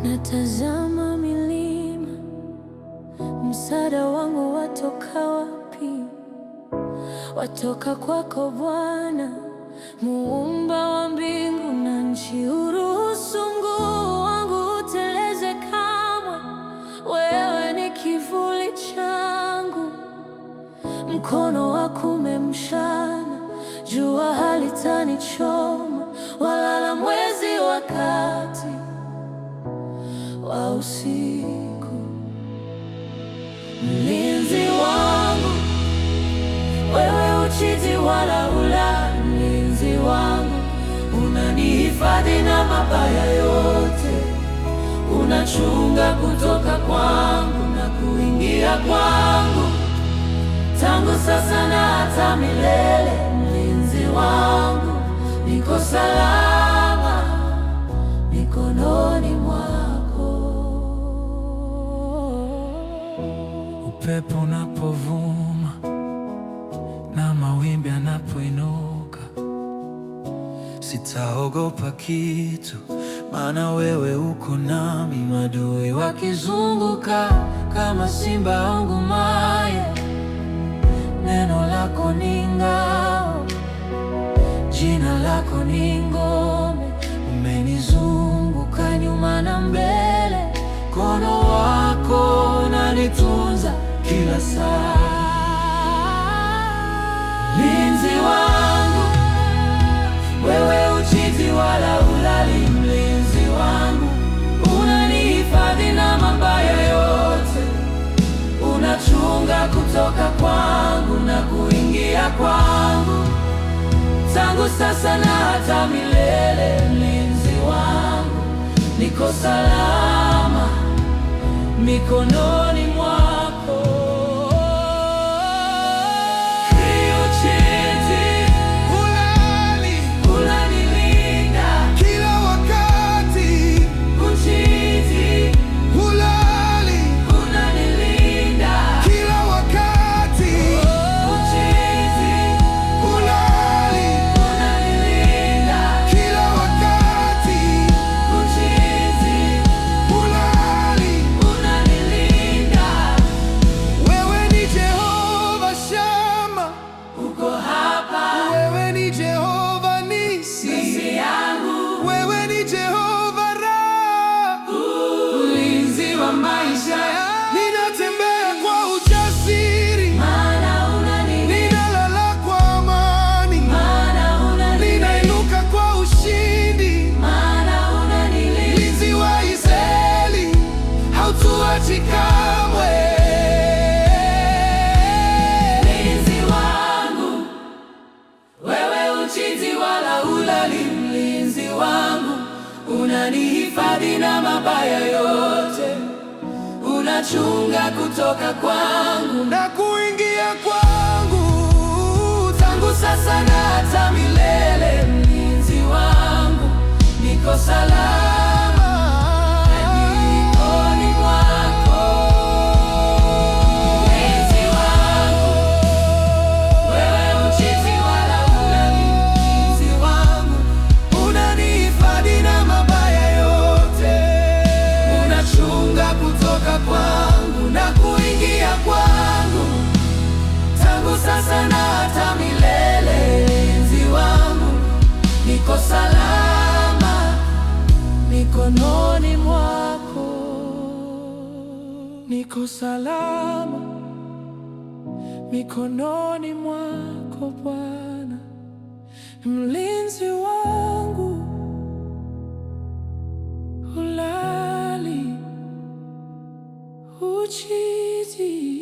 Natazama milima, msaada wangu watoka wapi? Watoka kwako Bwana, Muumba wa mbingu na nchi. Uruhusu mguu wangu uteleze kamwe, wewe ni kivuli changu. Mkono wako umemshana, jua halitanichoma, wala mwezi wakati wa usiku. Mlinzi wangu, wewe huchiti wala hulali. Mlinzi wangu, unanihifadhi na mabaya yote. Unachunga kutoka kwangu na kuingia kwangu, tangu sasa na hata milele. Mlinzi wangu, niko salama mikononi mwako. Upepo unapovuma na mawimbi yanapoinuka, sitaogopa kitu, maana wewe uko nami. Maadui wakizunguka kama simba au nguruwe, neno lako ni ngao, jina lako ni ngome. Umenizunguka nyuma na mbele, mkono wako unanitunza kila saa. Mlinzi wangu, wewe huchiti wala hulali. Mlinzi wangu, unanihifadhi na mabaya yote. Unachunga kutoka kwangu na kuingia kwangu, tangu sasa na hata milele. Mlinzi wangu, niko salama mikononi mwako. Ninatembea kwa ujasiri, maana unanilinda. Ninalala kwa amani, maana unanilinda. Ninainuka kwa ushindi, maana unanilinda. Mlinzi wa Israeli, hautuachi kamwe. Mlinzi wangu, wewe huchiti wala hulali. Mlinzi wangu, unanihifadhi na mabaya yote. Unachunga kutoka kwangu na kuingia kwangu, tangu sasa na hata milele. Mlinzi wangu, niko salama mikononi mwako. Mlinzi wangu, wewe huchiti wala hulali. Mlinzi wangu, unanihifadhi na mabaya yote. Unachunga kutoka kwangu na kuingia kwangu, tangu sasa na hata milele. Mlinzi wangu, niko salama mikononi mwako. Niko salama mikononi mwako Bwana. Mlinzi wangu, hulali, huchiti